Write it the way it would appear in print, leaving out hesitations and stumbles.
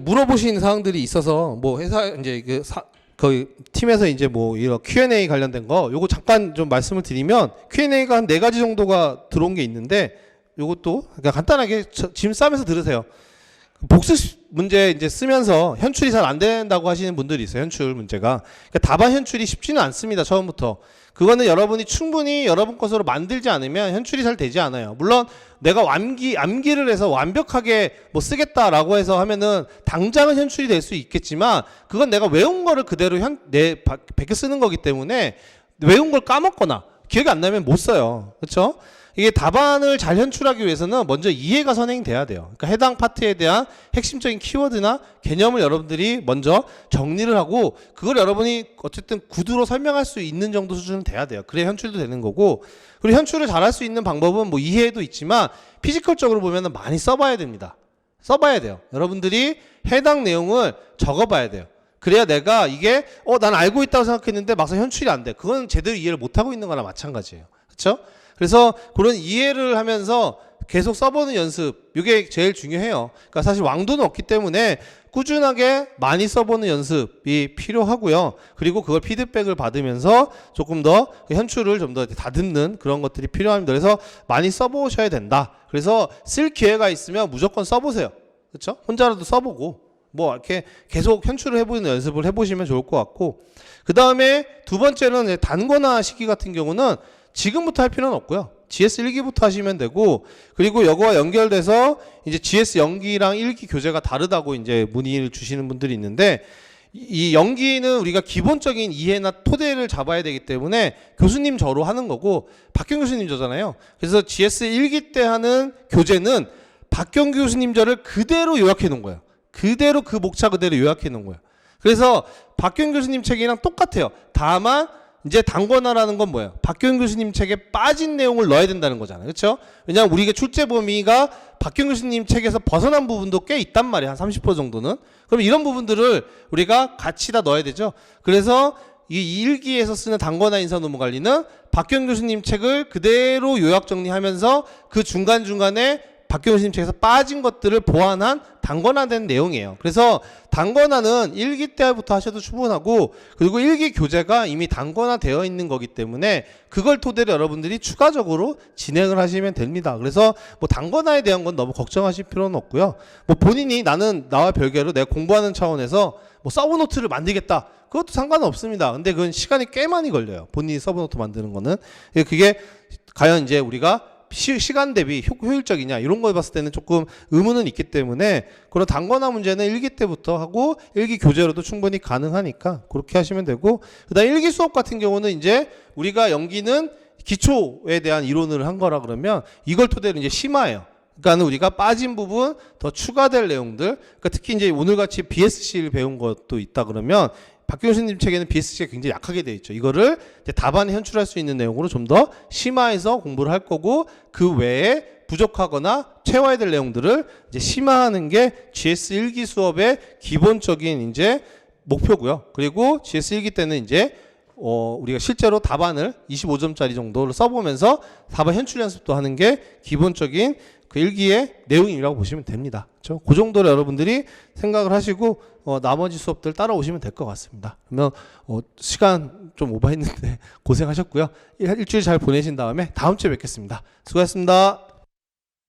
물어보시는 사항들이 있어서 뭐 회사 이제 그 팀에서 이제 뭐 이런 Q&A 관련된 거 요거 잠깐 좀 말씀을 드리면 Q&A가 한 4가지 정도가 들어온 게 있는데 요것도 그러니까 간단하게 짐 싸면서 들으세요. 복습 문제 이제 쓰면서 현출이 잘 안 된다고 하시는 분들이 있어요. 현출 문제가. 그러니까 답안 현출이 쉽지는 않습니다. 처음부터. 그거는 여러분이 충분히 여러분 것으로 만들지 않으면 현출이 잘 되지 않아요. 물론 내가 암기를 해서 완벽하게 뭐 쓰겠다라고 해서 하면은 당장은 현출이 될 수 있겠지만 그건 내가 외운 거를 그대로 베껴 쓰는 거기 때문에 외운 걸 까먹거나 기억이 안 나면 못 써요. 그렇죠? 이게 답안을 잘 현출하기 위해서는 먼저 이해가 선행돼야 돼요. 그러니까 해당 파트에 대한 핵심적인 키워드나 개념을 여러분들이 먼저 정리를 하고 그걸 여러분이 어쨌든 구두로 설명할 수 있는 정도 수준은 돼야 돼요. 그래야 현출도 되는 거고, 그리고 현출을 잘할 수 있는 방법은 뭐 이해도 있지만 피지컬적으로 보면은 많이 써봐야 됩니다. 써봐야 돼요. 여러분들이 해당 내용을 적어봐야 돼요. 그래야 내가 이게 난 알고 있다고 생각했는데 막상 현출이 안 돼. 그건 제대로 이해를 못하고 있는 거나 마찬가지예요. 그렇죠? 그래서 그런 이해를 하면서 계속 써보는 연습, 이게 제일 중요해요. 그러니까 사실 왕도는 없기 때문에 꾸준하게 많이 써보는 연습이 필요하고요. 그리고 그걸 피드백을 받으면서 조금 더 현출을 좀 더 다듬는 그런 것들이 필요합니다. 그래서 많이 써보셔야 된다. 그래서 쓸 기회가 있으면 무조건 써보세요. 그렇죠? 혼자라도 써보고 뭐 이렇게 계속 현출을 해보는 연습을 해보시면 좋을 것 같고, 그 다음에 두 번째는 단권화 시기 같은 경우는 지금부터 할 필요는 없고요. GS 1기부터 하시면 되고, 그리고 이거와 연결돼서 이제 GS 연기랑 1기 교재가 다르다고 이제 문의를 주시는 분들이 있는데, 이 연기는 우리가 기본적인 이해나 토대를 잡아야 되기 때문에 교수님 저로 하는 거고 박경 교수님 저잖아요. 그래서 GS 1기 때 하는 교재는 박경 교수님 저를 그대로 요약해 놓은 거예요. 그대로 그 목차 그대로 요약해 놓은 거예요. 그래서 박경 교수님 책이랑 똑같아요. 다만 이제 단권화라는 건 뭐예요? 박경 교수님 책에 빠진 내용을 넣어야 된다는 거잖아요. 그렇죠? 왜냐하면 우리가 출제 범위가 박경 교수님 책에서 벗어난 부분도 꽤 있단 말이에요. 한 30% 정도는. 그럼 이런 부분들을 우리가 같이 다 넣어야 되죠. 그래서 이 1기에서 쓰는 단권화 인사 논문 관리는 박경 교수님 책을 그대로 요약 정리하면서 그 중간중간에 박경 교수님 책에서 빠진 것들을 보완한 단권화된 내용이에요. 그래서 단권화는 1기 때부터 하셔도 충분하고, 그리고 1기 교재가 이미 단권화 되어 있는 거기 때문에 그걸 토대로 여러분들이 추가적으로 진행을 하시면 됩니다. 그래서 뭐 단권화에 대한 건 너무 걱정하실 필요는 없고요. 뭐 본인이 나는 나와 별개로 내가 공부하는 차원에서 뭐 서브노트를 만들겠다, 그것도 상관은 없습니다. 근데 그건 시간이 꽤 많이 걸려요. 본인이 서브노트 만드는 거는. 그게 과연 이제 우리가 시간 대비 효율적이냐 이런 거 봤을 때는 조금 의문은 있기 때문에 그런 단권화 문제는 1기 때부터 하고 1기 교재로도 충분히 가능하니까 그렇게 하시면 되고, 그다음 1기 수업 같은 경우는 이제 우리가 연기는 기초에 대한 이론을 한 거라 그러면 이걸 토대로 이제 심화해요. 그러니까 우리가 빠진 부분 더 추가될 내용들, 그러니까 특히 이제 오늘같이 BSC를 배운 것도 있다 그러면 박경 교수님 책에는 BSC가 굉장히 약하게 되어 있죠. 이거를 이제 답안에 현출할 수 있는 내용으로 좀 더 심화해서 공부를 할 거고, 그 외에 부족하거나 채워야 될 내용들을 이제 심화하는 게 GS 1기 수업의 기본적인 이제 목표고요. 그리고 GS 1기 때는 이제 우리가 실제로 답안을 25점짜리 정도를 써보면서 답안 현출 연습도 하는 게 기본적인 그 1기의 내용이라고 보시면 됩니다. 그렇죠? 그 정도로 여러분들이 생각을 하시고 나머지 수업들 따라오시면 될 것 같습니다. 그러면 시간 좀 오버했는데 고생하셨고요. 일주일 잘 보내신 다음에 다음 주에 뵙겠습니다. 수고하셨습니다.